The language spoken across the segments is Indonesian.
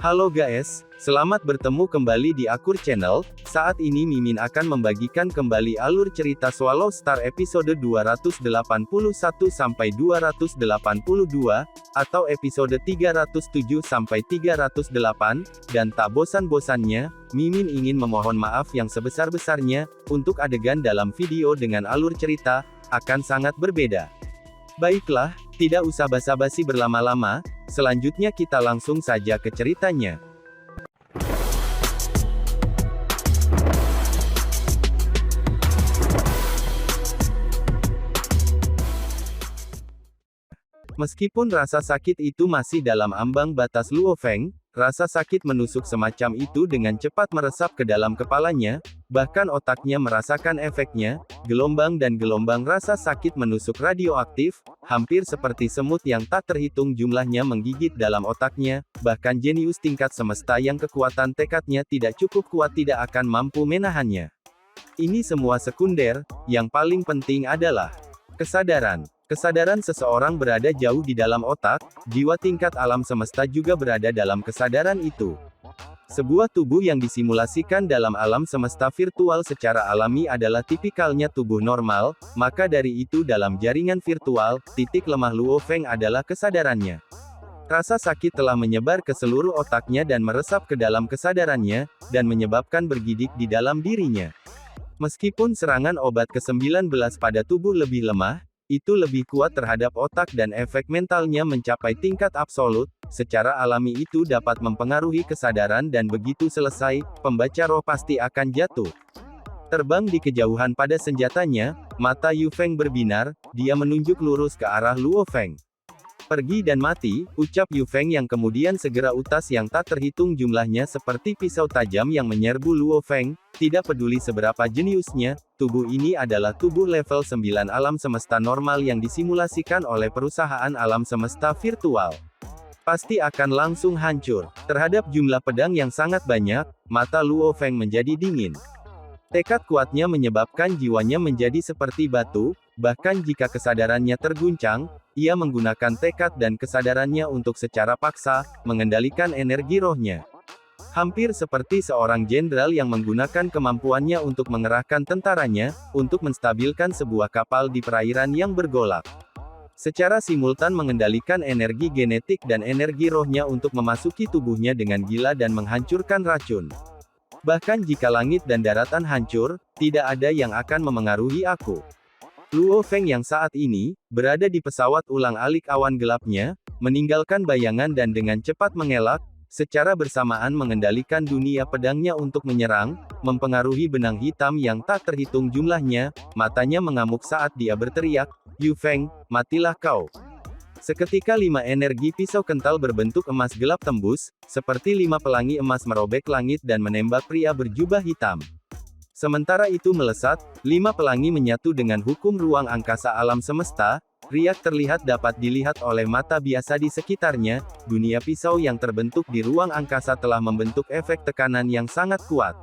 Halo guys, selamat bertemu kembali di Akur Channel. Saat ini Mimin akan membagikan kembali alur cerita Swallow Star episode 281 sampai 282 atau episode 307 sampai 308 dan tak bosan-bosannya, Mimin ingin memohon maaf yang sebesar-besarnya untuk adegan dalam video dengan alur cerita akan sangat berbeda. Baiklah, tidak usah basa-basi berlama-lama, selanjutnya kita langsung saja ke ceritanya. Meskipun rasa sakit itu masih dalam ambang batas Luo Feng, rasa sakit menusuk semacam itu dengan cepat meresap ke dalam kepalanya, bahkan otaknya merasakan efeknya, gelombang dan gelombang rasa sakit menusuk radioaktif, hampir seperti semut yang tak terhitung jumlahnya menggigit dalam otaknya, bahkan jenius tingkat semesta yang kekuatan tekadnya tidak cukup kuat tidak akan mampu menahannya. Ini semua sekunder, yang paling penting adalah kesadaran. Kesadaran seseorang berada jauh di dalam otak, jiwa tingkat alam semesta juga berada dalam kesadaran itu. Sebuah tubuh yang disimulasikan dalam alam semesta virtual secara alami adalah tipikalnya tubuh normal, maka dari itu dalam jaringan virtual, titik lemah Luo Feng adalah kesadarannya. Rasa sakit telah menyebar ke seluruh otaknya dan meresap ke dalam kesadarannya, dan menyebabkan bergidik di dalam dirinya. Meskipun serangan obat ke-19 pada tubuh lebih lemah, itu lebih kuat terhadap otak dan efek mentalnya mencapai tingkat absolut, secara alami itu dapat mempengaruhi kesadaran dan begitu selesai, pembaca roh pasti akan jatuh. Terbang di kejauhan pada senjatanya, mata Yu Feng berbinar, dia menunjuk lurus ke arah Luo Feng. Pergi dan mati, ucap Yu Feng yang kemudian segera utas yang tak terhitung jumlahnya seperti pisau tajam yang menyerbu Luo Feng, tidak peduli seberapa jeniusnya, tubuh ini adalah tubuh level 9 alam semesta normal yang disimulasikan oleh perusahaan alam semesta virtual. Pasti akan langsung hancur. Terhadap jumlah pedang yang sangat banyak, mata Luo Feng menjadi dingin. Tekad kuatnya menyebabkan jiwanya menjadi seperti batu, bahkan jika kesadarannya terguncang, ia menggunakan tekad dan kesadarannya untuk secara paksa, mengendalikan energi rohnya. Hampir seperti seorang jenderal yang menggunakan kemampuannya untuk mengerahkan tentaranya, untuk menstabilkan sebuah kapal di perairan yang bergolak. Secara simultan mengendalikan energi genetik dan energi rohnya untuk memasuki tubuhnya dengan gila dan menghancurkan racun. Bahkan jika langit dan daratan hancur, tidak ada yang akan memengaruhi aku. Luo Feng yang saat ini, berada di pesawat ulang-alik awan gelapnya, meninggalkan bayangan dan dengan cepat mengelak, secara bersamaan mengendalikan dunia pedangnya untuk menyerang, mempengaruhi benang hitam yang tak terhitung jumlahnya, matanya mengamuk saat dia berteriak, "Yu Feng, matilah kau!" Seketika 5 energi pisau kental berbentuk emas gelap tembus, seperti 5 pelangi emas merobek langit dan menembak pria berjubah hitam. Sementara itu melesat, 5 pelangi menyatu dengan hukum ruang angkasa alam semesta, riak terlihat dapat dilihat oleh mata biasa di sekitarnya, dunia pisau yang terbentuk di ruang angkasa telah membentuk efek tekanan yang sangat kuat.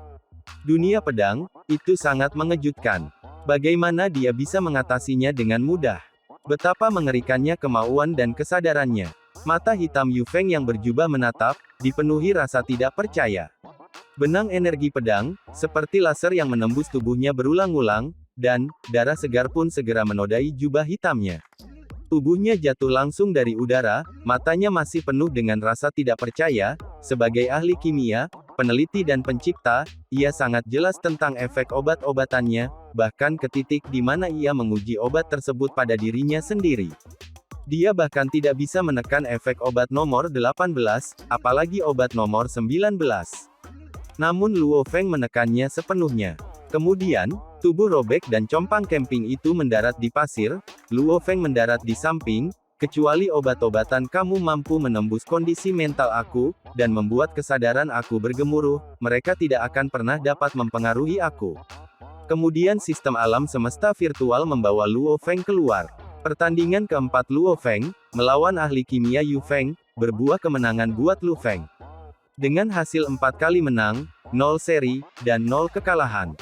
Dunia pedang, itu sangat mengejutkan. Bagaimana dia bisa mengatasinya dengan mudah? Betapa mengerikannya kemauan dan kesadarannya. Mata hitam Yu Feng yang berjubah menatap, dipenuhi rasa tidak percaya. Benang energi pedang, seperti laser yang menembus tubuhnya berulang-ulang, dan darah segar pun segera menodai jubah hitamnya. Tubuhnya jatuh langsung dari udara, matanya masih penuh dengan rasa tidak percaya. Sebagai ahli kimia, peneliti dan pencipta, ia sangat jelas tentang efek obat-obatannya, bahkan ke titik di mana ia menguji obat tersebut pada dirinya sendiri. Dia bahkan tidak bisa menekan efek obat nomor 18, apalagi obat nomor 19. Namun Luo Feng menekannya sepenuhnya. Kemudian, tubuh robek dan compang camping itu mendarat di pasir, Luo Feng mendarat di samping, kecuali obat-obatan kamu mampu menembus kondisi mental aku, dan membuat kesadaran aku bergemuruh, mereka tidak akan pernah dapat mempengaruhi aku. Kemudian sistem alam semesta virtual membawa Luo Feng keluar. Pertandingan keempat Luo Feng, melawan ahli kimia Yu Feng, berbuah kemenangan buat Lu Feng. Dengan hasil 4 kali menang, 0 seri, dan 0 kekalahan.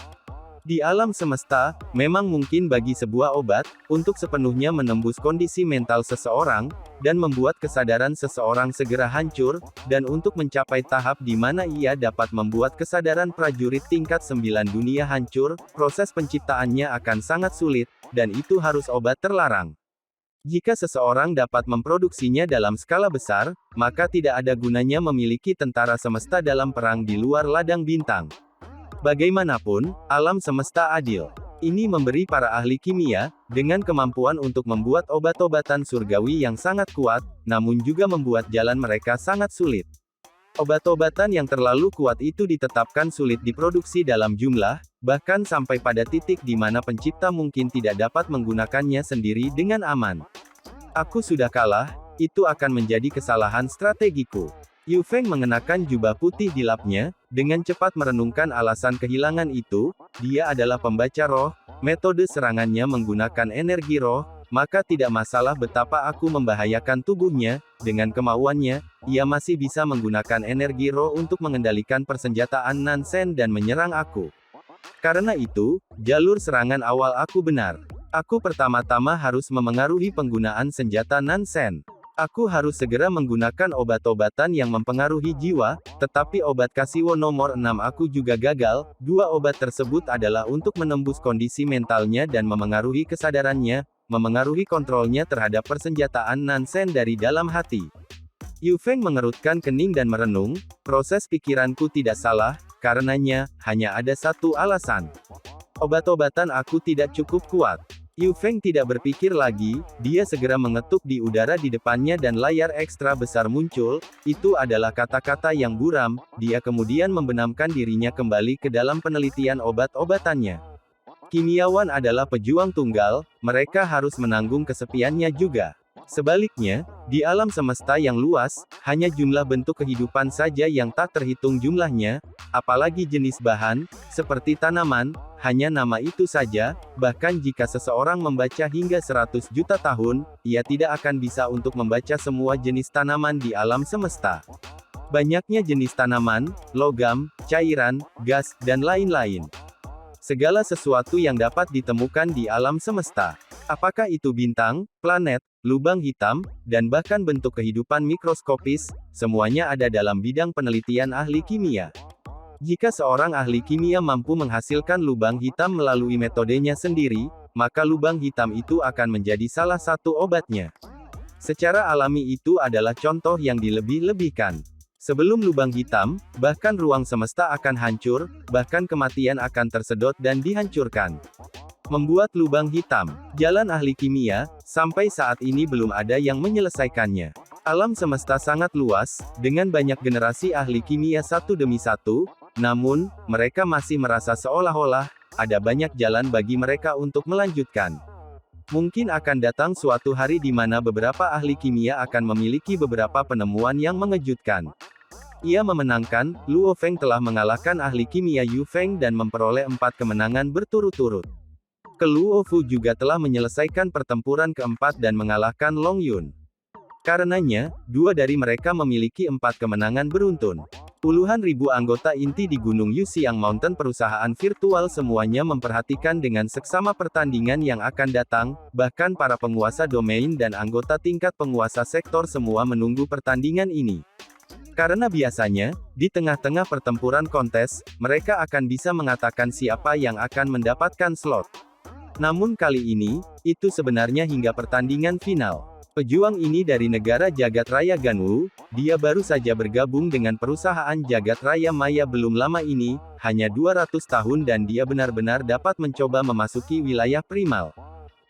Di alam semesta, memang mungkin bagi sebuah obat, untuk sepenuhnya menembus kondisi mental seseorang, dan membuat kesadaran seseorang segera hancur, dan untuk mencapai tahap di mana ia dapat membuat kesadaran prajurit tingkat 9 dunia hancur, proses penciptaannya akan sangat sulit, dan itu harus obat terlarang. Jika seseorang dapat memproduksinya dalam skala besar, maka tidak ada gunanya memiliki tentara semesta dalam perang di luar ladang bintang. Bagaimanapun, alam semesta adil. Ini memberi para ahli kimia, dengan kemampuan untuk membuat obat-obatan surgawi yang sangat kuat, namun juga membuat jalan mereka sangat sulit. Obat-obatan yang terlalu kuat itu ditetapkan sulit diproduksi dalam jumlah, bahkan sampai pada titik di mana pencipta mungkin tidak dapat menggunakannya sendiri dengan aman. Aku sudah kalah, itu akan menjadi kesalahan strategiku. Yu Feng mengenakan jubah putih di lapnya, dengan cepat merenungkan alasan kehilangan itu, dia adalah pembaca roh, metode serangannya menggunakan energi roh, maka tidak masalah betapa aku membahayakan tubuhnya, dengan kemauannya, ia masih bisa menggunakan energi roh untuk mengendalikan persenjataan Nansen dan menyerang aku. Karena itu, jalur serangan awal aku benar. Aku pertama-tama harus memengaruhi penggunaan senjata Nansen. Aku harus segera menggunakan obat-obatan yang mempengaruhi jiwa, tetapi obat Kasiwo nomor 6 aku juga gagal. Dua obat tersebut adalah untuk menembus kondisi mentalnya dan memengaruhi kesadarannya, memengaruhi kontrolnya terhadap persenjataan Nansen dari dalam hati. Yu Feng mengerutkan kening dan merenung, proses pikiranku tidak salah, karenanya, hanya ada satu alasan. Obat-obatan aku tidak cukup kuat. Yu Feng tidak berpikir lagi, dia segera mengetuk di udara di depannya dan layar ekstra besar muncul, itu adalah kata-kata yang buram, dia kemudian membenamkan dirinya kembali ke dalam penelitian obat-obatannya. Kimiawan adalah pejuang tunggal, mereka harus menanggung kesepiannya juga. Sebaliknya, di alam semesta yang luas, hanya jumlah bentuk kehidupan saja yang tak terhitung jumlahnya, apalagi jenis bahan, seperti tanaman, hanya nama itu saja, bahkan jika seseorang membaca hingga 100 juta tahun, ia tidak akan bisa untuk membaca semua jenis tanaman di alam semesta. Banyaknya jenis tanaman, logam, cairan, gas, dan lain-lain. Segala sesuatu yang dapat ditemukan di alam semesta. Apakah itu bintang, planet, lubang hitam, dan bahkan bentuk kehidupan mikroskopis, semuanya ada dalam bidang penelitian ahli kimia. Jika seorang ahli kimia mampu menghasilkan lubang hitam melalui metodenya sendiri, maka lubang hitam itu akan menjadi salah satu obatnya. Secara alami itu adalah contoh yang dilebih-lebihkan. Sebelum lubang hitam, bahkan ruang semesta akan hancur, bahkan kematian akan tersedot dan dihancurkan. Membuat lubang hitam, jalan ahli kimia, sampai saat ini belum ada yang menyelesaikannya. Alam semesta sangat luas, dengan banyak generasi ahli kimia satu demi satu, namun, mereka masih merasa seolah-olah, ada banyak jalan bagi mereka untuk melanjutkan. Mungkin akan datang suatu hari di mana beberapa ahli kimia akan memiliki beberapa penemuan yang mengejutkan. Ia memenangkan, Luo Feng telah mengalahkan ahli kimia Yu Feng dan memperoleh 4 kemenangan berturut-turut. Luo Fu juga telah menyelesaikan pertempuran keempat dan mengalahkan Long Yun. Karenanya, 2 dari mereka memiliki 4 kemenangan beruntun. Puluhan ribu anggota inti di Gunung Yuxiang Mountain perusahaan virtual semuanya memperhatikan dengan seksama pertandingan yang akan datang, bahkan para penguasa domain dan anggota tingkat penguasa sektor semua menunggu pertandingan ini. Karena biasanya, di tengah-tengah pertempuran kontes, mereka akan bisa mengatakan siapa yang akan mendapatkan slot. Namun kali ini, itu sebenarnya hingga pertandingan final. Pejuang ini dari negara Jagat Raya Ganwu, dia baru saja bergabung dengan perusahaan Jagat Raya Maya belum lama ini, hanya 200 tahun dan dia benar-benar dapat mencoba memasuki wilayah primal.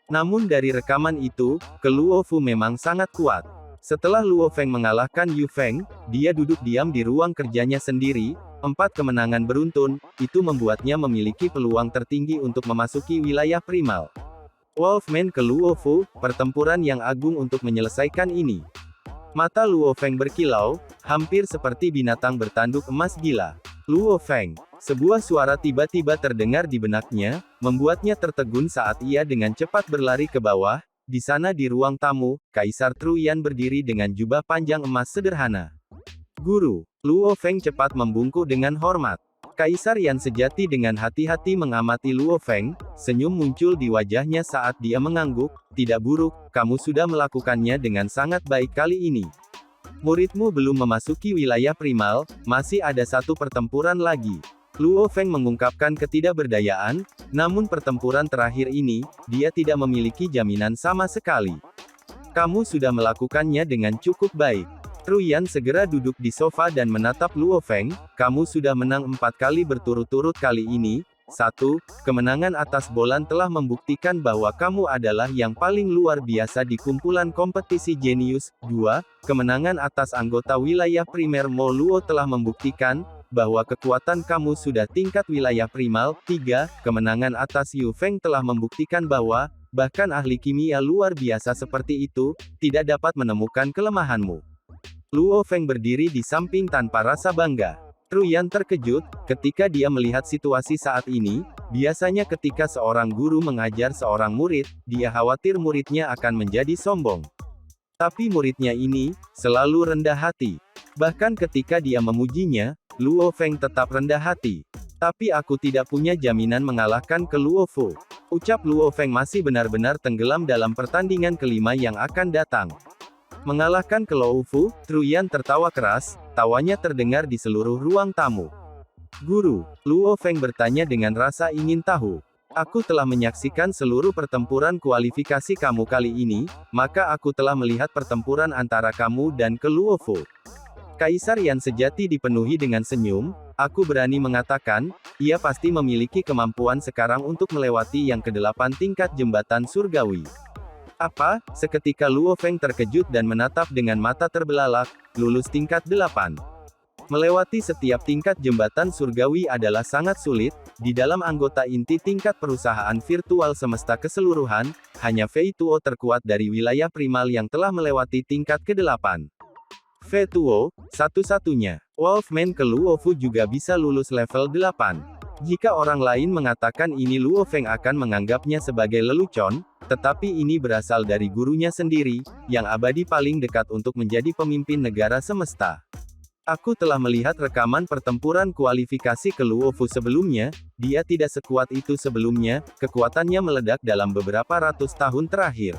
Namun dari rekaman itu, Luo Fu memang sangat kuat. Setelah Luo Feng mengalahkan Yu Feng, dia duduk diam di ruang kerjanya sendiri. 4 kemenangan beruntun, itu membuatnya memiliki peluang tertinggi untuk memasuki wilayah primal. Wolfman ke Luo Fu, pertempuran yang agung untuk menyelesaikan ini. Mata Luo Feng berkilau, hampir seperti binatang bertanduk emas gila. Luo Feng. Sebuah suara tiba-tiba terdengar di benaknya, membuatnya tertegun saat ia dengan cepat berlari ke bawah. Di sana di ruang tamu, Kaisar Truyan berdiri dengan jubah panjang emas sederhana. Guru. Luo Feng cepat membungkuk dengan hormat. Kaisar Yan sejati dengan hati-hati mengamati Luo Feng, senyum muncul di wajahnya saat dia mengangguk, tidak buruk, kamu sudah melakukannya dengan sangat baik kali ini. Muridmu belum memasuki wilayah primal, masih ada satu pertempuran lagi. Luo Feng mengungkapkan ketidakberdayaan, namun pertempuran terakhir ini, dia tidak memiliki jaminan sama sekali. Kamu sudah melakukannya dengan cukup baik. Truyan segera duduk di sofa dan menatap Luo Feng, kamu sudah menang 4 kali berturut-turut kali ini. 1. Kemenangan atas Bolan telah membuktikan bahwa kamu adalah yang paling luar biasa di kumpulan kompetisi jenius. 2. Kemenangan atas anggota wilayah primer Mo Luo telah membuktikan bahwa kekuatan kamu sudah tingkat wilayah primal. 3. Kemenangan atas Yu Feng telah membuktikan bahwa, bahkan ahli kimia luar biasa seperti itu, tidak dapat menemukan kelemahanmu. Luo Feng berdiri di samping tanpa rasa bangga. Truyan terkejut, ketika dia melihat situasi saat ini, biasanya ketika seorang guru mengajar seorang murid, dia khawatir muridnya akan menjadi sombong. Tapi muridnya ini, selalu rendah hati. Bahkan ketika dia memujinya, Luo Feng tetap rendah hati. Tapi aku tidak punya jaminan mengalahkan ke Luo Fu. Ucap Luo Feng masih benar-benar tenggelam dalam pertandingan kelima yang akan datang. Mengalahkan ke Luo Fu, Truyan tertawa keras, tawanya terdengar di seluruh ruang tamu. Guru, Luo Feng bertanya dengan rasa ingin tahu. Aku telah menyaksikan seluruh pertempuran kualifikasi kamu kali ini, maka aku telah melihat pertempuran antara kamu dan ke Luo Fu. Kaisar Yan sejati dipenuhi dengan senyum, aku berani mengatakan, ia pasti memiliki kemampuan sekarang untuk melewati yang ke-8 tingkat jembatan surgawi. Apa? Seketika Luo Feng terkejut dan menatap dengan mata terbelalak, lulus tingkat 8. Melewati setiap tingkat jembatan surgawi adalah sangat sulit, di dalam anggota inti tingkat perusahaan virtual semesta keseluruhan, hanya Fei Tuo terkuat dari wilayah primal yang telah melewati tingkat ke-8. Fei Tuo, satu-satunya. Wolfman ke Luo Fu juga bisa lulus level 8. Jika orang lain mengatakan ini Luo Feng akan menganggapnya sebagai lelucon, tetapi ini berasal dari gurunya sendiri, yang abadi paling dekat untuk menjadi pemimpin negara semesta. Aku telah melihat rekaman pertempuran kualifikasi ke Luo Fu sebelumnya, dia tidak sekuat itu sebelumnya, kekuatannya meledak dalam beberapa ratus tahun terakhir.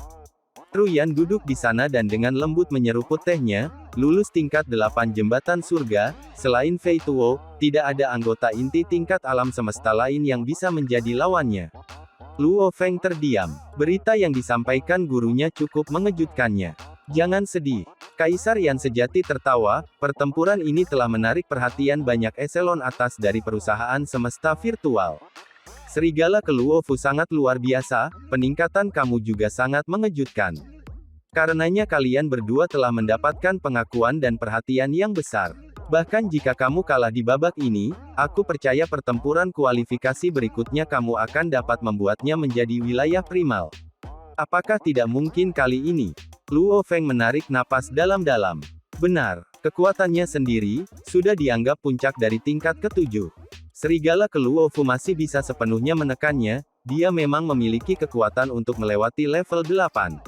Truyan duduk di sana dan dengan lembut menyeruput tehnya, lulus tingkat 8 jembatan surga, selain Fei Tuo, tidak ada anggota inti tingkat alam semesta lain yang bisa menjadi lawannya. Luo Feng terdiam. Berita yang disampaikan gurunya cukup mengejutkannya. Jangan sedih. Kaisar Yan sejati tertawa, pertempuran ini telah menarik perhatian banyak eselon atas dari perusahaan semesta virtual. Serigala ke Luo Fu sangat luar biasa, peningkatan kamu juga sangat mengejutkan. Karenanya kalian berdua telah mendapatkan pengakuan dan perhatian yang besar. Bahkan jika kamu kalah di babak ini, aku percaya pertempuran kualifikasi berikutnya kamu akan dapat membuatnya menjadi wilayah primal. Apakah tidak mungkin kali ini? Luo Feng menarik napas dalam-dalam. Benar, kekuatannya sendiri, sudah dianggap puncak dari tingkat ke-7. Serigala ke Luo Fu masih bisa sepenuhnya menekannya, dia memang memiliki kekuatan untuk melewati level 8.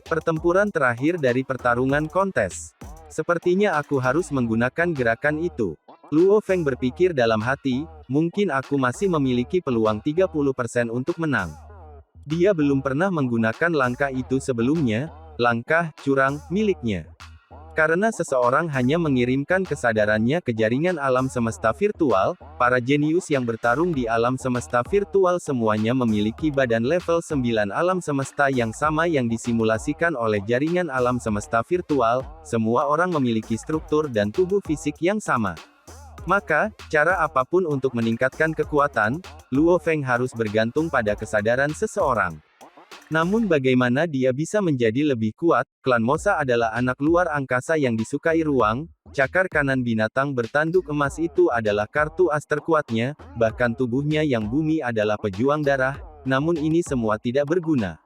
Pertempuran terakhir dari pertarungan kontes. Sepertinya aku harus menggunakan gerakan itu. Luo Feng berpikir dalam hati, mungkin aku masih memiliki peluang 30% untuk menang. Dia belum pernah menggunakan langkah itu sebelumnya, langkah curang miliknya. Karena seseorang hanya mengirimkan kesadarannya ke jaringan alam semesta virtual, para jenius yang bertarung di alam semesta virtual semuanya memiliki badan level 9 alam semesta yang sama yang disimulasikan oleh jaringan alam semesta virtual, semua orang memiliki struktur dan tubuh fisik yang sama. Maka, cara apapun untuk meningkatkan kekuatan, Luo Feng harus bergantung pada kesadaran seseorang. Namun bagaimana dia bisa menjadi lebih kuat? Klan Mosa adalah anak luar angkasa yang disukai ruang, cakar kanan binatang bertanduk emas itu adalah kartu as terkuatnya, bahkan tubuhnya yang bumi adalah pejuang darah, namun ini semua tidak berguna.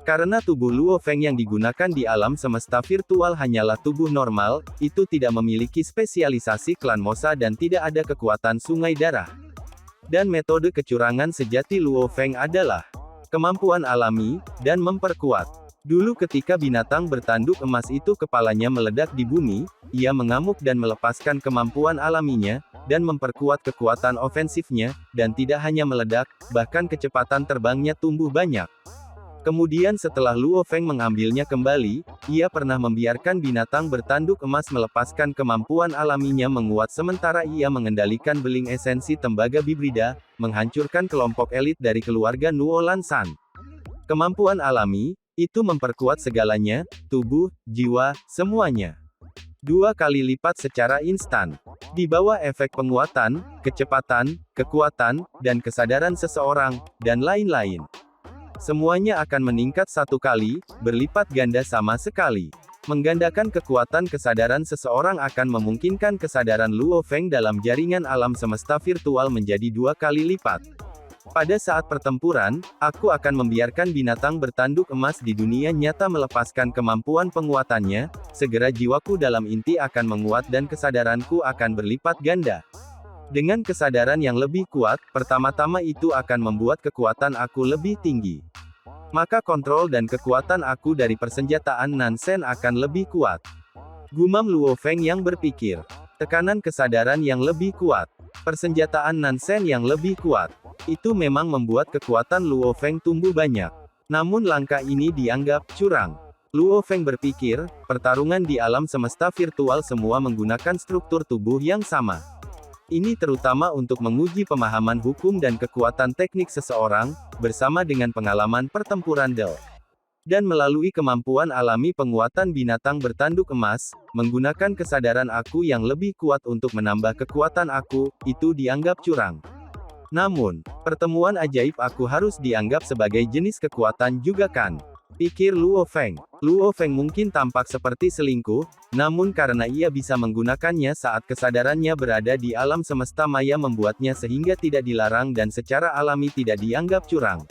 Karena tubuh Luo Feng yang digunakan di alam semesta virtual hanyalah tubuh normal, itu tidak memiliki spesialisasi klan Mosa dan tidak ada kekuatan sungai darah. Dan metode kecurangan sejati Luo Feng adalah kemampuan alami, dan memperkuat. Dulu ketika binatang bertanduk emas itu kepalanya meledak di bumi, ia mengamuk dan melepaskan kemampuan alaminya, dan memperkuat kekuatan ofensifnya, dan tidak hanya meledak, bahkan kecepatan terbangnya tumbuh banyak. Kemudian setelah Luo Feng mengambilnya kembali, ia pernah membiarkan binatang bertanduk emas melepaskan kemampuan alaminya menguat sementara ia mengendalikan beling esensi tembaga bibrida, menghancurkan kelompok elit dari keluarga Nuo Lansan. Kemampuan alami, itu memperkuat segalanya, tubuh, jiwa, semuanya. 2 kali lipat secara instan. Di bawah efek penguatan, kecepatan, kekuatan, dan kesadaran seseorang, dan lain-lain. Semuanya akan meningkat 1 kali, berlipat ganda sama sekali. Menggandakan kekuatan kesadaran seseorang akan memungkinkan kesadaran Luo Feng dalam jaringan alam semesta virtual menjadi 2 kali lipat. Pada saat pertempuran, aku akan membiarkan binatang bertanduk emas di dunia nyata melepaskan kemampuan penguatannya, segera jiwaku dalam inti akan menguat dan kesadaranku akan berlipat ganda. Dengan kesadaran yang lebih kuat, pertama-tama itu akan membuat kekuatan aku lebih tinggi. Maka kontrol dan kekuatan aku dari persenjataan Nansen akan lebih kuat. Gumam Luo Feng yang berpikir. Tekanan kesadaran yang lebih kuat. Persenjataan Nansen yang lebih kuat. Itu memang membuat kekuatan Luo Feng tumbuh banyak. Namun langkah ini dianggap curang. Luo Feng berpikir, pertarungan di alam semesta virtual semua menggunakan struktur tubuh yang sama. Ini terutama untuk menguji pemahaman hukum dan kekuatan teknik seseorang, bersama dengan pengalaman pertempuran Del. Dan melalui kemampuan alami penguatan binatang bertanduk emas, menggunakan kesadaran aku yang lebih kuat untuk menambah kekuatan aku, itu dianggap curang. Namun, pertemuan ajaib aku harus dianggap sebagai jenis kekuatan juga kan? Pikir Luo Feng. Luo Feng mungkin tampak seperti selingkuh, namun karena ia bisa menggunakannya saat kesadarannya berada di alam semesta maya membuatnya sehingga tidak dilarang dan secara alami tidak dianggap curang.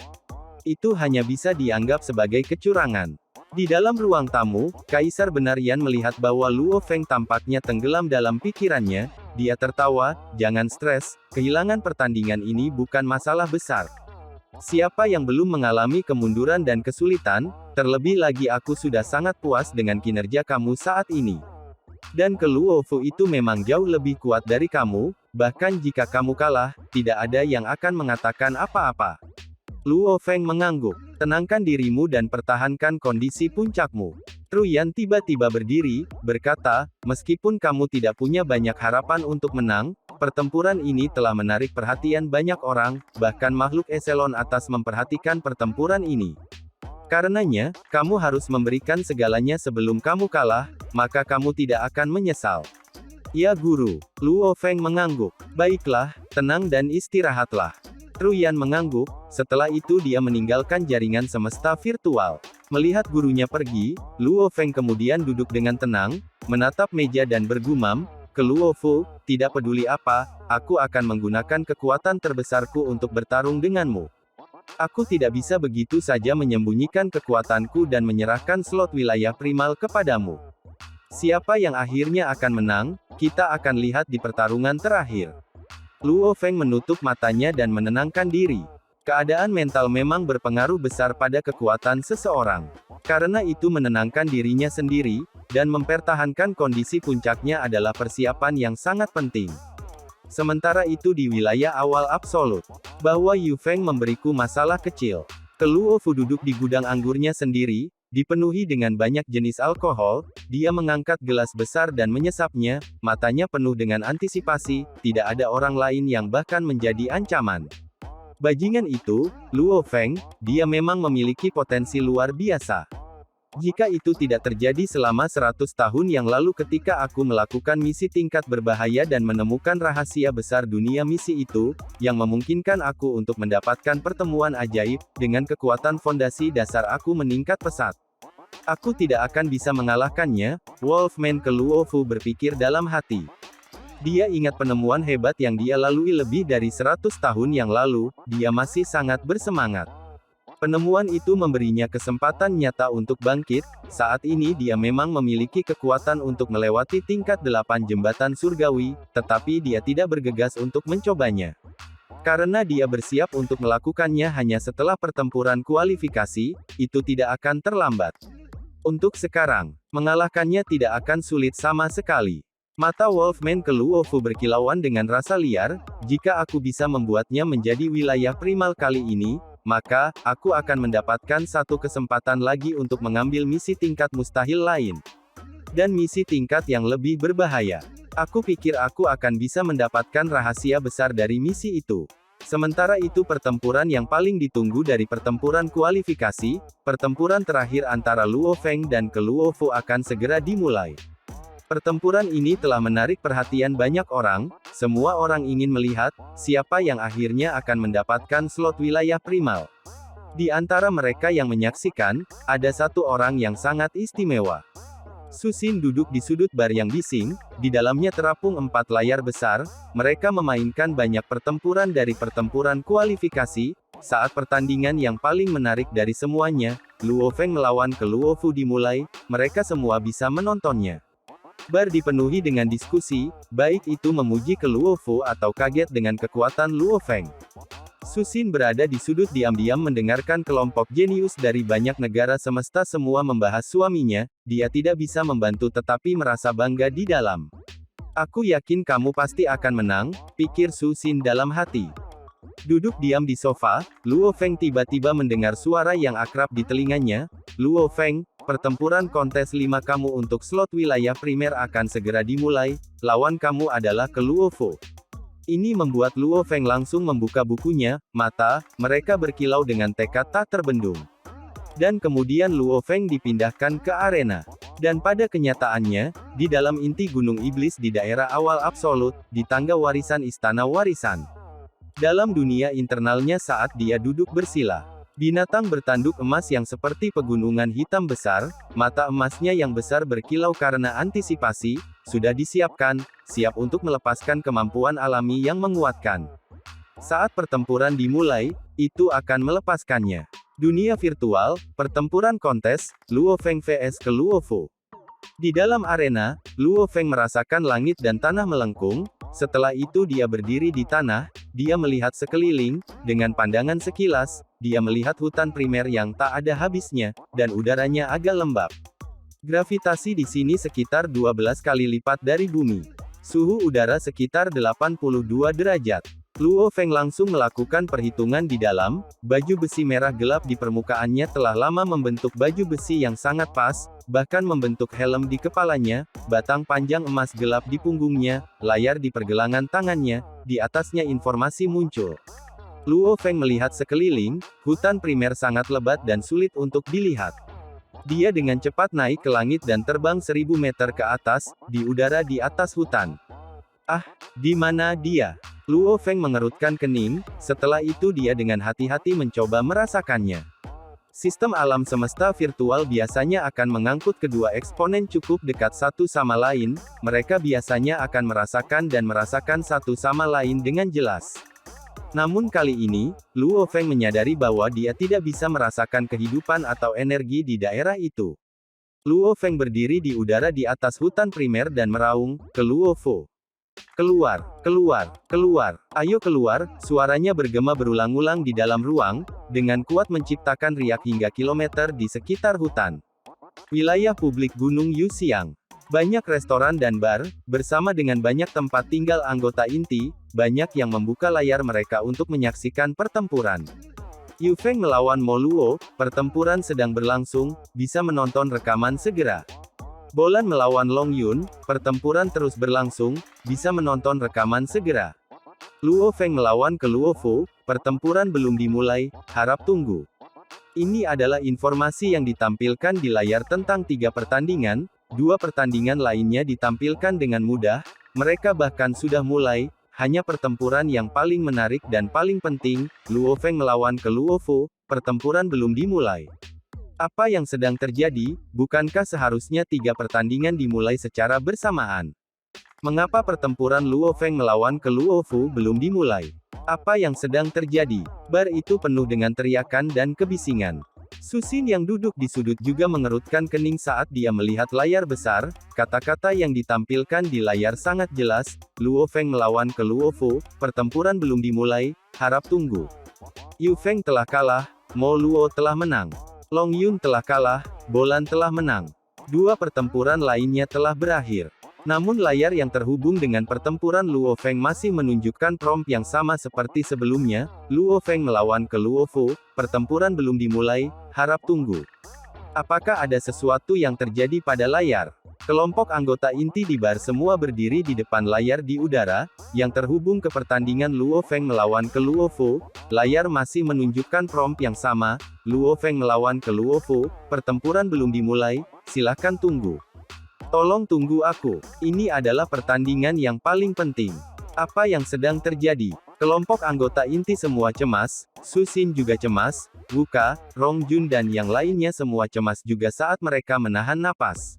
Itu hanya bisa dianggap sebagai kecurangan. Di dalam ruang tamu, Kaisar Benarian melihat bahwa Luo Feng tampaknya tenggelam dalam pikirannya, dia tertawa, jangan stres, kehilangan pertandingan ini bukan masalah besar. Siapa yang belum mengalami kemunduran dan kesulitan, terlebih lagi aku sudah sangat puas dengan kinerja kamu saat ini. Dan ke Luo Fu itu memang jauh lebih kuat dari kamu, bahkan jika kamu kalah, tidak ada yang akan mengatakan apa-apa. Luo Feng mengangguk. Tenangkan dirimu dan pertahankan kondisi puncakmu. Truyan tiba-tiba berdiri, berkata, meskipun kamu tidak punya banyak harapan untuk menang, pertempuran ini telah menarik perhatian banyak orang, bahkan makhluk eselon atas memperhatikan pertempuran ini. Karenanya, kamu harus memberikan segalanya sebelum kamu kalah, maka kamu tidak akan menyesal. Ya guru. Luo Feng mengangguk. Baiklah, tenang dan istirahatlah. Truyan mengangguk, setelah itu dia meninggalkan jaringan semesta virtual. Melihat gurunya pergi, Luo Feng kemudian duduk dengan tenang, menatap meja dan bergumam, ke Luo Fu, tidak peduli apa, aku akan menggunakan kekuatan terbesarku untuk bertarung denganmu. Aku tidak bisa begitu saja menyembunyikan kekuatanku dan menyerahkan slot wilayah primal kepadamu. Siapa yang akhirnya akan menang, kita akan lihat di pertarungan terakhir. Luo Feng menutup matanya dan menenangkan diri. Keadaan mental memang berpengaruh besar pada kekuatan seseorang. Karena itu menenangkan dirinya sendiri, dan mempertahankan kondisi puncaknya adalah persiapan yang sangat penting. Sementara itu di wilayah awal absolut, bahwa Yu Feng memberiku masalah kecil. Ke Luo Fu duduk di gudang anggurnya sendiri, dipenuhi dengan banyak jenis alkohol, dia mengangkat gelas besar dan menyesapnya, matanya penuh dengan antisipasi, tidak ada orang lain yang bahkan menjadi ancaman. Bajingan itu, Luo Feng, dia memang memiliki potensi luar biasa. Jika itu tidak terjadi selama 100 tahun yang lalu ketika aku melakukan misi tingkat berbahaya dan menemukan rahasia besar dunia misi itu, yang memungkinkan aku untuk mendapatkan pertemuan ajaib, dengan kekuatan fondasi dasar aku meningkat pesat. Aku tidak akan bisa mengalahkannya, Wolfman ke Luo Fu berpikir dalam hati. Dia ingat penemuan hebat yang dia lalui lebih dari 100 tahun yang lalu, dia masih sangat bersemangat. Penemuan itu memberinya kesempatan nyata untuk bangkit, saat ini dia memang memiliki kekuatan untuk melewati tingkat 8 jembatan surgawi, tetapi dia tidak bergegas untuk mencobanya. Karena dia bersiap untuk melakukannya hanya setelah pertempuran kualifikasi, itu tidak akan terlambat. Untuk sekarang, mengalahkannya tidak akan sulit sama sekali. Mata Wolfman ke Luofu berkilauan dengan rasa liar, jika aku bisa membuatnya menjadi wilayah primal kali ini, maka, aku akan mendapatkan satu kesempatan lagi untuk mengambil misi tingkat mustahil lain. Dan misi tingkat yang lebih berbahaya. Aku pikir aku akan bisa mendapatkan rahasia besar dari misi itu. Sementara itu pertempuran yang paling ditunggu dari pertempuran kualifikasi, pertempuran terakhir antara Luo Feng dan ke Luofu akan segera dimulai. Pertempuran ini telah menarik perhatian banyak orang, semua orang ingin melihat, siapa yang akhirnya akan mendapatkan slot wilayah primal. Di antara mereka yang menyaksikan, ada satu orang yang sangat istimewa. Su Xin duduk di sudut bar yang bising, di dalamnya terapung 4 layar besar, mereka memainkan banyak pertempuran dari pertempuran kualifikasi, saat pertandingan yang paling menarik dari semuanya, Luo Feng melawan ke Luofu dimulai, mereka semua bisa menontonnya. Bar dipenuhi dengan diskusi, baik itu memuji ke Luofu atau kaget dengan kekuatan Luo Feng. Su Xin berada di sudut diam-diam mendengarkan kelompok jenius dari banyak negara semesta semua membahas suaminya, dia tidak bisa membantu tetapi merasa bangga di dalam. Aku yakin kamu pasti akan menang, pikir Su Xin dalam hati. Duduk diam di sofa, Luo Feng tiba-tiba mendengar suara yang akrab di telinganya, Luo Feng, pertempuran kontes 5 kamu untuk slot wilayah primer akan segera dimulai, lawan kamu adalah ke Luofu. Ini membuat Luo Feng langsung membuka bukunya, mata mereka berkilau dengan tekad tak terbendung. Dan kemudian Luo Feng dipindahkan ke arena. Dan pada kenyataannya, di dalam inti Gunung Iblis di daerah awal absolut, di tangga warisan Istana Warisan. Dalam dunia internalnya saat dia duduk bersila. Binatang bertanduk emas yang seperti pegunungan hitam besar, mata emasnya yang besar berkilau karena antisipasi, sudah disiapkan, siap untuk melepaskan kemampuan alami yang menguatkan. Saat pertempuran dimulai, itu akan melepaskannya. Dunia virtual, pertempuran kontes, Luo Feng vs ke Luofu. Di dalam arena, Luo Feng merasakan langit dan tanah melengkung, setelah itu dia berdiri di tanah, dia melihat sekeliling, dengan pandangan sekilas, dia melihat hutan primer yang tak ada habisnya, dan udaranya agak lembab. Gravitasi di sini sekitar 12 kali lipat dari bumi. Suhu udara sekitar 82 derajat. Luo Feng langsung melakukan perhitungan di dalam, baju besi merah gelap di permukaannya telah lama membentuk baju besi yang sangat pas, bahkan membentuk helm di kepalanya, batang panjang emas gelap di punggungnya, layar di pergelangan tangannya, di atasnya informasi muncul. Luo Feng melihat sekeliling, hutan primer sangat lebat dan sulit untuk dilihat. Dia dengan cepat naik ke langit dan terbang 1000 meter ke atas, di udara di atas hutan. Ah, di mana dia? Luo Feng mengerutkan kening, setelah itu dia dengan hati-hati mencoba merasakannya. Sistem alam semesta virtual biasanya akan mengangkut kedua eksponen cukup dekat satu sama lain, mereka biasanya akan merasakan satu sama lain dengan jelas. Namun kali ini, Luo Feng menyadari bahwa dia tidak bisa merasakan kehidupan atau energi di daerah itu. Luo Feng berdiri di udara di atas hutan primer dan meraung, ke Luofu. Keluar, keluar, keluar, ayo keluar, suaranya bergema berulang-ulang di dalam ruang, dengan kuat menciptakan riak hingga kilometer di sekitar hutan. Wilayah publik Gunung Yuxiang. Banyak restoran dan bar, bersama dengan banyak tempat tinggal anggota inti, banyak yang membuka layar mereka untuk menyaksikan pertempuran. Yu Feng melawan Mo Luo, pertempuran sedang berlangsung, bisa menonton rekaman segera. Bolan melawan Long Yun, pertempuran terus berlangsung, bisa menonton rekaman segera. Luo Feng melawan ke Luofu, pertempuran belum dimulai, harap tunggu. Ini adalah informasi yang ditampilkan di layar tentang 3 pertandingan, 2 pertandingan lainnya ditampilkan dengan mudah, mereka bahkan sudah mulai, hanya pertempuran yang paling menarik dan paling penting, Luo Feng melawan ke Luofu, pertempuran belum dimulai. Apa yang sedang terjadi? Bukankah seharusnya 3 pertandingan dimulai secara bersamaan? Mengapa pertempuran Luo Feng melawan ke Luofu belum dimulai? Apa yang sedang terjadi? Bar itu penuh dengan teriakan dan kebisingan. Susin yang duduk di sudut juga mengerutkan kening saat dia melihat layar besar. Kata-kata yang ditampilkan di layar sangat jelas, Luo Feng melawan ke Luo Fu, pertempuran belum dimulai, harap tunggu. Yu Feng telah kalah, Mo Luo telah menang. Long Yun telah kalah, Bolan telah menang. Dua pertempuran lainnya telah berakhir. Namun layar yang terhubung dengan pertempuran Luo Feng masih menunjukkan prompt yang sama seperti sebelumnya, Luo Feng melawan ke Luo Fu, pertempuran belum dimulai, harap tunggu. Apakah ada sesuatu yang terjadi pada layar? Kelompok anggota inti di bar semua berdiri di depan layar di udara, yang terhubung ke pertandingan Luo Feng melawan ke Luo Fu. Layar masih menunjukkan prompt yang sama, Luo Feng melawan ke Luo Fu, pertempuran belum dimulai, silakan tunggu. Tolong tunggu aku. Ini adalah pertandingan yang paling penting. Apa yang sedang terjadi? Kelompok anggota inti semua cemas, Su Xin juga cemas, Wuka, Rong Jun dan yang lainnya semua cemas juga saat mereka menahan napas.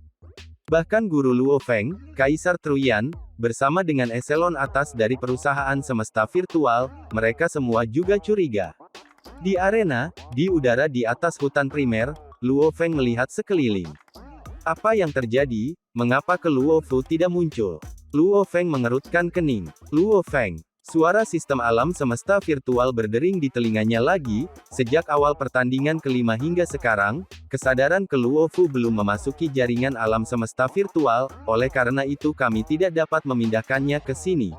Bahkan guru Luo Feng, Kaisar Truyan, bersama dengan eselon atas dari perusahaan semesta virtual, mereka semua juga curiga. Di arena, di udara di atas hutan primer, Luo Feng melihat sekeliling. Apa yang terjadi? Mengapa ke Luo Fu tidak muncul? Luo Feng mengerutkan kening. Luo Feng. Suara sistem alam semesta virtual berdering di telinganya lagi. Sejak awal pertandingan kelima hingga sekarang, kesadaran ke Luo Fu belum memasuki jaringan alam semesta virtual, oleh karena itu kami tidak dapat memindahkannya ke sini.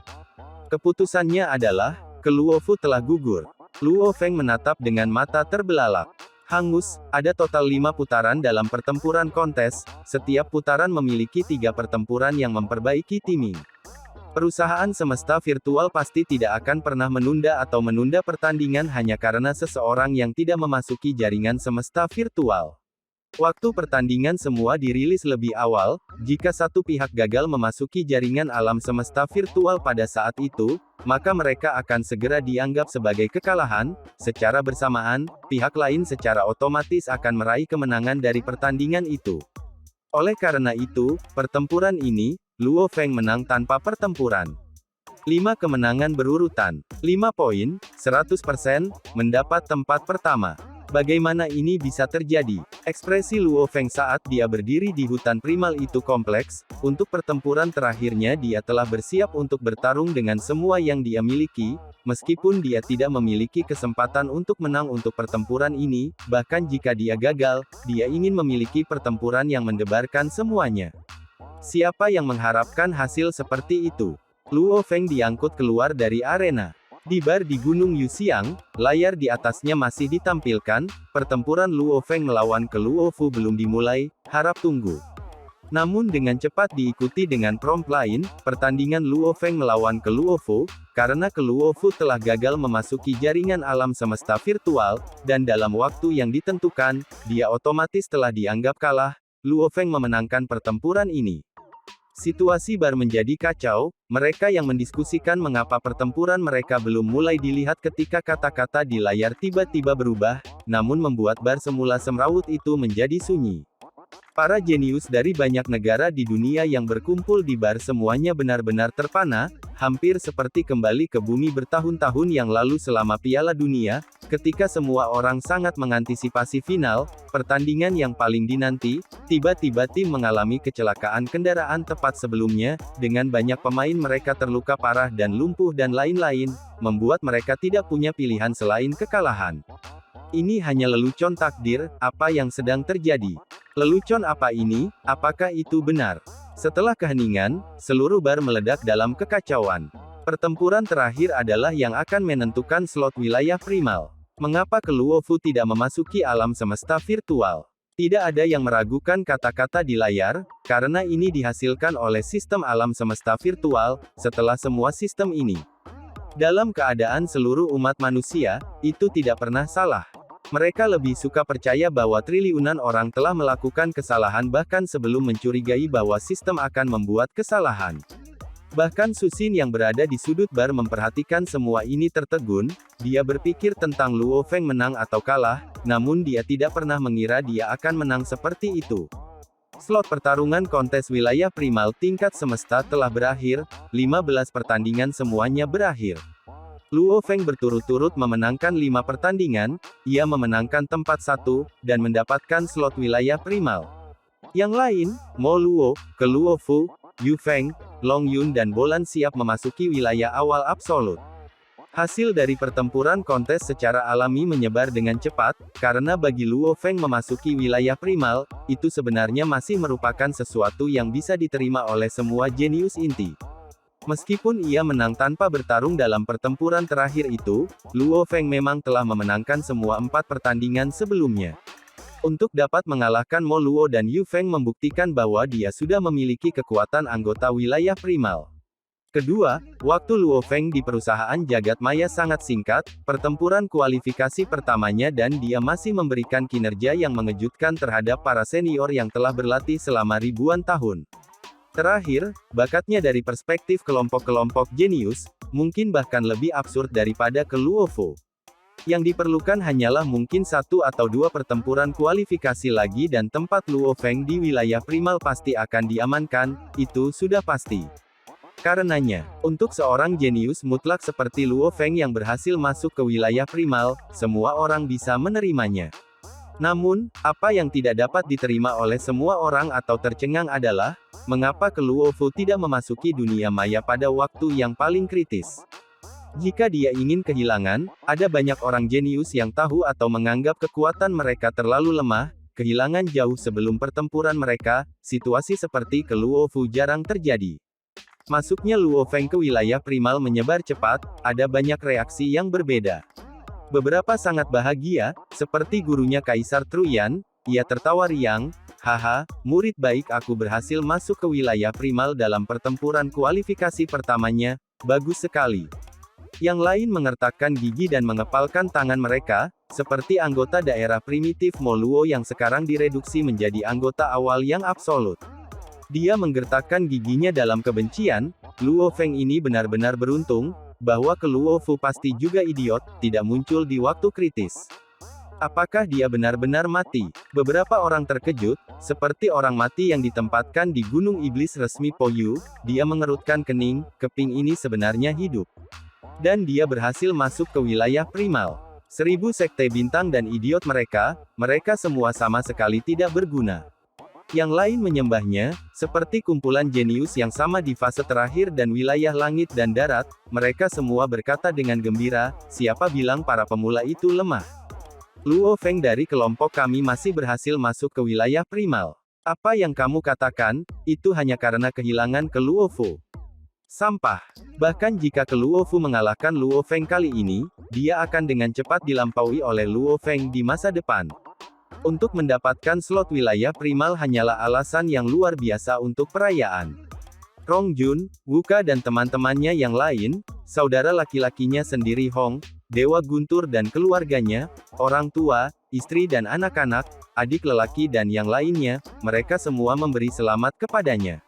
Keputusannya adalah, ke Luo Fu telah gugur. Luo Feng menatap dengan mata terbelalak. Hangus, ada total 5 putaran dalam pertempuran kontes, setiap putaran memiliki 3 pertempuran yang memperbaiki timing. Perusahaan semesta virtual pasti tidak akan pernah menunda atau menunda pertandingan hanya karena seseorang yang tidak memasuki jaringan semesta virtual. Waktu pertandingan semua dirilis lebih awal, jika satu pihak gagal memasuki jaringan alam semesta virtual pada saat itu, maka mereka akan segera dianggap sebagai kekalahan. Secara bersamaan, pihak lain secara otomatis akan meraih kemenangan dari pertandingan itu. Oleh karena itu, pertempuran ini, Luo Feng menang tanpa pertempuran. 5 kemenangan berurutan, 5 poin, 100%, mendapat tempat pertama. Bagaimana ini bisa terjadi? Ekspresi Luo Feng saat dia berdiri di hutan primal itu kompleks. Untuk pertempuran terakhirnya dia telah bersiap untuk bertarung dengan semua yang dia miliki, meskipun dia tidak memiliki kesempatan untuk menang untuk pertempuran ini, bahkan jika dia gagal, dia ingin memiliki pertempuran yang mendebarkan semuanya. Siapa yang mengharapkan hasil seperti itu? Luo Feng diangkut keluar dari arena. Di bar di Gunung Yuxiang, layar di atasnya masih ditampilkan, pertempuran Luo Feng melawan ke Luo Fu belum dimulai, harap tunggu. Namun dengan cepat diikuti dengan prompt lain, pertandingan Luo Feng melawan ke Luo Fu, karena ke Luo Fu telah gagal memasuki jaringan alam semesta virtual, dan dalam waktu yang ditentukan, dia otomatis telah dianggap kalah, Luo Feng memenangkan pertempuran ini. Situasi bar menjadi kacau, mereka yang mendiskusikan mengapa pertempuran mereka belum mulai dilihat ketika kata-kata di layar tiba-tiba berubah, namun membuat bar semula semrawut itu menjadi sunyi. Para jenius dari banyak negara di dunia yang berkumpul di bar semuanya benar-benar terpana, hampir seperti kembali ke bumi bertahun-tahun yang lalu selama Piala Dunia, ketika semua orang sangat mengantisipasi final, pertandingan yang paling dinanti, tiba-tiba tim mengalami kecelakaan kendaraan tepat sebelumnya, dengan banyak pemain mereka terluka parah dan lumpuh dan lain-lain, membuat mereka tidak punya pilihan selain kekalahan. Ini hanya lelucon takdir, apa yang sedang terjadi? Lelucon apa ini? Apakah itu benar? Setelah keheningan, seluruh bar meledak dalam kekacauan. Pertempuran terakhir adalah yang akan menentukan slot wilayah primal. Mengapa ke Luo Fu tidak memasuki alam semesta virtual? Tidak ada yang meragukan kata-kata di layar, karena ini dihasilkan oleh sistem alam semesta virtual, setelah semua sistem ini. Dalam keadaan seluruh umat manusia, itu tidak pernah salah. Mereka lebih suka percaya bahwa triliunan orang telah melakukan kesalahan bahkan sebelum mencurigai bahwa sistem akan membuat kesalahan. Bahkan Su Xin yang berada di sudut bar memperhatikan semua ini tertegun, dia berpikir tentang Luo Feng menang atau kalah, namun dia tidak pernah mengira dia akan menang seperti itu. Slot pertarungan kontes wilayah primal tingkat semesta telah berakhir, 15 pertandingan semuanya berakhir. Luo Feng berturut-turut memenangkan 5 pertandingan, ia memenangkan tempat 1, dan mendapatkan slot wilayah primal. Yang lain, Mo Luo, Ke Luo Fu, Yu Feng, Long Yun dan Bolan siap memasuki wilayah awal absolut. Hasil dari pertempuran kontes secara alami menyebar dengan cepat, karena bagi Luo Feng memasuki wilayah primal, itu sebenarnya masih merupakan sesuatu yang bisa diterima oleh semua jenius inti. Meskipun ia menang tanpa bertarung dalam pertempuran terakhir itu, Luo Feng memang telah memenangkan semua 4 pertandingan sebelumnya. Untuk dapat mengalahkan Mo Luo dan Yu Feng membuktikan bahwa dia sudah memiliki kekuatan anggota wilayah primal. Kedua, waktu Luo Feng di perusahaan jagat maya sangat singkat, pertempuran kualifikasi pertamanya dan dia masih memberikan kinerja yang mengejutkan terhadap para senior yang telah berlatih selama ribuan tahun. Terakhir, bakatnya dari perspektif kelompok-kelompok jenius, mungkin bahkan lebih absurd daripada Ke Luo Fu. Yang diperlukan hanyalah mungkin 1 atau 2 pertempuran kualifikasi lagi dan tempat Luo Feng di wilayah primal pasti akan diamankan, itu sudah pasti. Karenanya, untuk seorang jenius mutlak seperti Luo Feng yang berhasil masuk ke wilayah primal, semua orang bisa menerimanya. Namun, apa yang tidak dapat diterima oleh semua orang atau tercengang adalah, mengapa Ke Luo Fu tidak memasuki dunia maya pada waktu yang paling kritis. Jika dia ingin kehilangan, ada banyak orang jenius yang tahu atau menganggap kekuatan mereka terlalu lemah, kehilangan jauh sebelum pertempuran mereka, situasi seperti Ke Luo Fu jarang terjadi. Masuknya Luo Feng ke wilayah primal menyebar cepat, ada banyak reaksi yang berbeda. Beberapa sangat bahagia, seperti gurunya Kaisar Truyan, ia tertawa riang, haha, murid baik aku berhasil masuk ke wilayah primal dalam pertempuran kualifikasi pertamanya, bagus sekali. Yang lain mengertakkan gigi dan mengepalkan tangan mereka, seperti anggota daerah primitif Mo Luo yang sekarang direduksi menjadi anggota awal yang absolut. Dia menggertakkan giginya dalam kebencian, Luo Feng ini benar-benar beruntung, bahwa Ke Luo Fu pasti juga idiot, tidak muncul di waktu kritis. Apakah dia benar-benar mati? Beberapa orang terkejut, seperti orang mati yang ditempatkan di Gunung Iblis resmi Po Yu, dia mengerutkan kening, keping ini sebenarnya hidup. Dan dia berhasil masuk ke wilayah primal. 1000 sekte bintang dan idiot mereka semua sama sekali tidak berguna. Yang lain menyembahnya, seperti kumpulan jenius yang sama di fase terakhir dan wilayah langit dan darat, mereka semua berkata dengan gembira, siapa bilang para pemula itu lemah? Luo Feng dari kelompok kami masih berhasil masuk ke wilayah primal. Apa yang kamu katakan, itu hanya karena kehilangan Ke Luo Fu. Sampah. Bahkan jika Ke Luo Fu mengalahkan Luo Feng kali ini, dia akan dengan cepat dilampaui oleh Luo Feng di masa depan. Untuk mendapatkan slot wilayah primal hanyalah alasan yang luar biasa untuk perayaan. Rong Jun, Wuka dan teman-temannya yang lain, saudara laki-lakinya sendiri Hong, Dewa Guntur dan keluarganya, orang tua, istri dan anak-anak, adik lelaki dan yang lainnya, mereka semua memberi selamat kepadanya.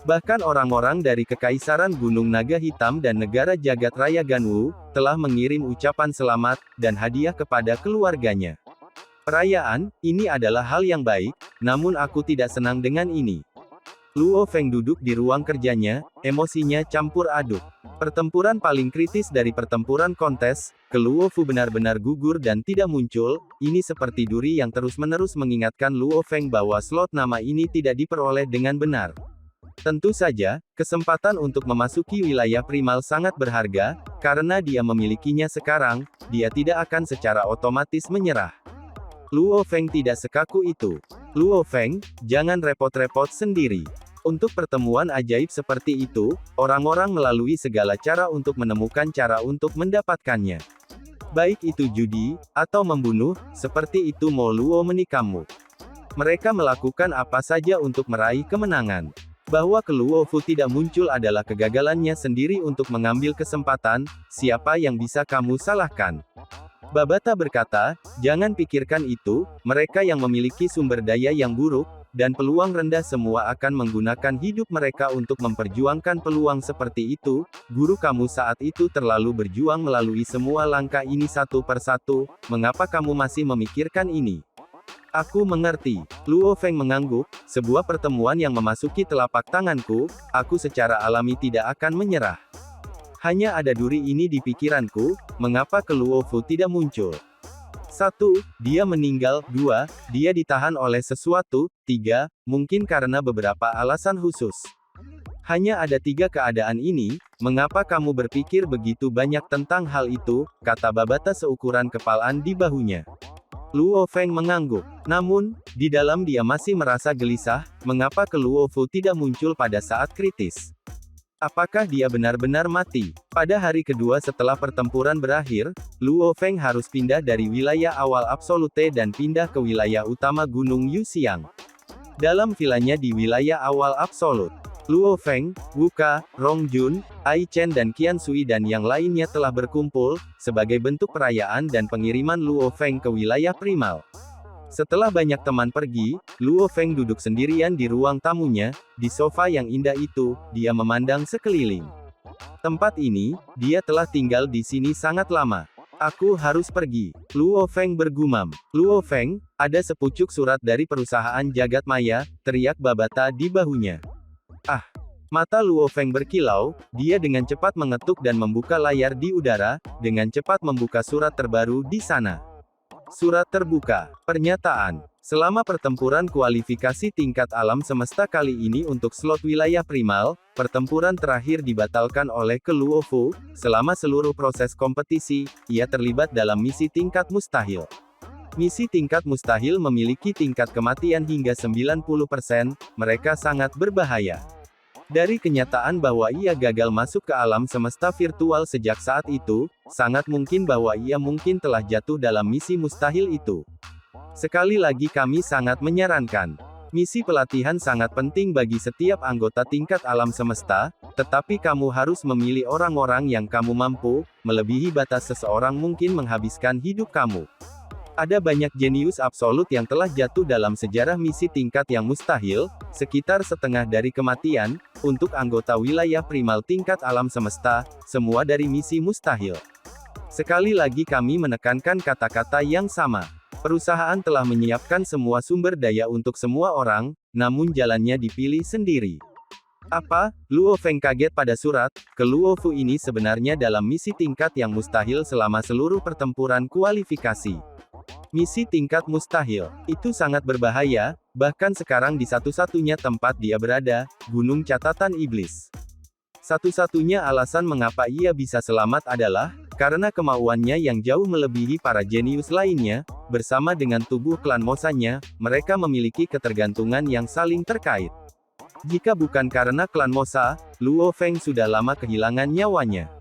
Bahkan orang-orang dari Kekaisaran Gunung Naga Hitam dan Negara Jagat Raya Ganwu, telah mengirim ucapan selamat, dan hadiah kepada keluarganya. Perayaan, ini adalah hal yang baik, namun aku tidak senang dengan ini. Luo Feng duduk di ruang kerjanya, emosinya campur aduk. Pertempuran paling kritis dari pertempuran kontes, Ke Luo Fu benar-benar gugur dan tidak muncul, ini seperti duri yang terus-menerus mengingatkan Luo Feng bahwa slot nama ini tidak diperoleh dengan benar. Tentu saja, kesempatan untuk memasuki wilayah primal sangat berharga, karena dia memilikinya sekarang, dia tidak akan secara otomatis menyerah. Luo Feng tidak sekaku itu. Luo Feng, jangan repot-repot sendiri. Untuk pertemuan ajaib seperti itu, orang-orang melalui segala cara untuk menemukan cara untuk mendapatkannya. Baik itu judi, atau membunuh, seperti itu Mo Luo menikahmu. Mereka melakukan apa saja untuk meraih kemenangan. Bahwa Ke Luo Fu tidak muncul adalah kegagalannya sendiri untuk mengambil kesempatan, siapa yang bisa kamu salahkan? Babata berkata, jangan pikirkan itu, mereka yang memiliki sumber daya yang buruk, dan peluang rendah semua akan menggunakan hidup mereka untuk memperjuangkan peluang seperti itu, guru kamu saat itu terlalu berjuang melalui semua langkah ini satu persatu, mengapa kamu masih memikirkan ini? Aku mengerti. Luo Feng mengangguk, sebuah pertemuan yang memasuki telapak tanganku, aku secara alami tidak akan menyerah. Hanya ada duri ini di pikiranku, mengapa Keluofu tidak muncul? 1. Dia meninggal. 2. Dia ditahan oleh sesuatu. 3. Mungkin karena beberapa alasan khusus. Hanya ada 3 keadaan ini, mengapa kamu berpikir begitu banyak tentang hal itu, kata Babata seukuran kepalan di bahunya. Luo Feng mengangguk. Namun, di dalam dia masih merasa gelisah, mengapa Keluofu tidak muncul pada saat kritis. Apakah dia benar-benar mati? Pada hari kedua setelah pertempuran berakhir, Luo Feng harus pindah dari wilayah awal Absolute dan pindah ke wilayah utama Gunung Yuxiang. Dalam vilanya di wilayah awal Absolute, Luo Feng, Wu Ka, Rong Jun, Ai Chen dan Qian Sui dan yang lainnya telah berkumpul, sebagai bentuk perayaan dan pengiriman Luo Feng ke wilayah primal. Setelah banyak teman pergi, Luo Feng duduk sendirian di ruang tamunya, di sofa yang indah itu, dia memandang sekeliling. Tempat ini, dia telah tinggal di sini sangat lama. Aku harus pergi. Luo Feng bergumam. Luo Feng, ada sepucuk surat dari perusahaan jagat maya, teriak Babata di bahunya. Ah! Mata Luo Feng berkilau, dia dengan cepat mengetuk dan membuka layar di udara, dengan cepat membuka surat terbaru di sana. Surat terbuka. Pernyataan. Selama pertempuran kualifikasi tingkat alam semesta kali ini untuk slot wilayah primal, pertempuran terakhir dibatalkan oleh Keluofu. Selama seluruh proses kompetisi, ia terlibat dalam misi tingkat mustahil. Misi tingkat mustahil memiliki tingkat kematian hingga 90%, mereka sangat berbahaya. Dari kenyataan bahwa ia gagal masuk ke alam semesta virtual sejak saat itu, sangat mungkin bahwa ia mungkin telah jatuh dalam misi mustahil itu. Sekali lagi kami sangat menyarankan. Misi pelatihan sangat penting bagi setiap anggota tingkat alam semesta, tetapi kamu harus memilih orang-orang yang kamu mampu, melebihi batas seseorang mungkin menghabiskan hidup kamu. Ada banyak jenius absolut yang telah jatuh dalam sejarah misi tingkat yang mustahil, sekitar setengah dari kematian, untuk anggota wilayah primal tingkat alam semesta, semua dari misi mustahil. Sekali lagi kami menekankan kata-kata yang sama. Perusahaan telah menyiapkan semua sumber daya untuk semua orang, namun jalannya dipilih sendiri. Apa? Luo Feng kaget pada surat, Keluofu ini sebenarnya dalam misi tingkat yang mustahil selama seluruh pertempuran kualifikasi. Misi tingkat mustahil, itu sangat berbahaya, bahkan sekarang di satu-satunya tempat dia berada, Gunung Catatan Iblis. Satu-satunya alasan mengapa ia bisa selamat adalah, karena kemauannya yang jauh melebihi para jenius lainnya, bersama dengan tubuh klan Mosanya, mereka memiliki ketergantungan yang saling terkait. Jika bukan karena klan Mosa, Luo Feng sudah lama kehilangan nyawanya.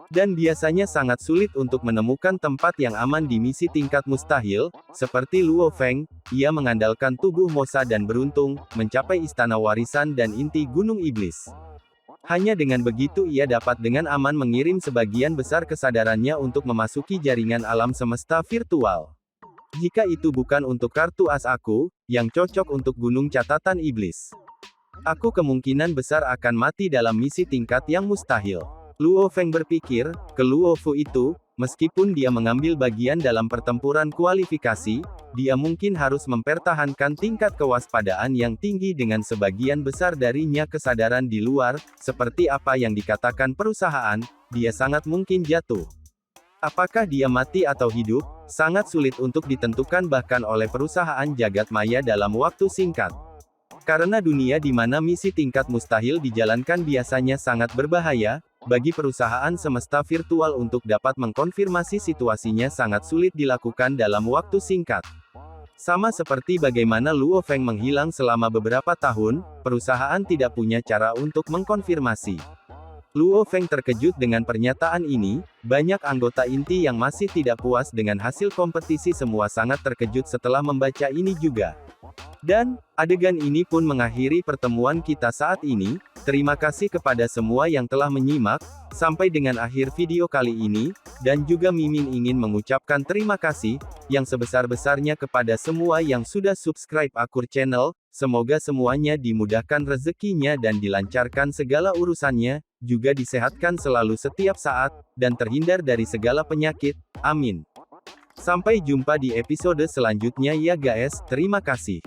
Dan biasanya sangat sulit untuk menemukan tempat yang aman di misi tingkat mustahil, seperti Luo Feng, ia mengandalkan tubuh Mosa dan beruntung, mencapai istana warisan dan inti Gunung Iblis. Hanya dengan begitu ia dapat dengan aman mengirim sebagian besar kesadarannya untuk memasuki jaringan alam semesta virtual. Jika itu bukan untuk kartu as aku, yang cocok untuk Gunung Catatan Iblis, aku kemungkinan besar akan mati dalam misi tingkat yang mustahil. Luo Feng berpikir, Keluofu itu, meskipun dia mengambil bagian dalam pertempuran kualifikasi, dia mungkin harus mempertahankan tingkat kewaspadaan yang tinggi dengan sebagian besar darinya kesadaran di luar, seperti apa yang dikatakan perusahaan, dia sangat mungkin jatuh. Apakah dia mati atau hidup, sangat sulit untuk ditentukan bahkan oleh perusahaan jagat maya dalam waktu singkat. Karena dunia di mana misi tingkat mustahil dijalankan biasanya sangat berbahaya, bagi perusahaan semesta virtual untuk dapat mengkonfirmasi situasinya sangat sulit dilakukan dalam waktu singkat. Sama seperti bagaimana Luo Feng menghilang selama beberapa tahun, perusahaan tidak punya cara untuk mengkonfirmasi. Luo Feng terkejut dengan pernyataan ini, banyak anggota inti yang masih tidak puas dengan hasil kompetisi semua sangat terkejut setelah membaca ini juga. Dan, adegan ini pun mengakhiri pertemuan kita saat ini, terima kasih kepada semua yang telah menyimak, sampai dengan akhir video kali ini, dan juga Mimin ingin mengucapkan terima kasih, yang sebesar-besarnya kepada semua yang sudah subscribe Akur Channel, semoga semuanya dimudahkan rezekinya dan dilancarkan segala urusannya, juga disehatkan selalu setiap saat, dan terhindar dari segala penyakit, amin. Sampai jumpa di episode selanjutnya ya guys, terima kasih.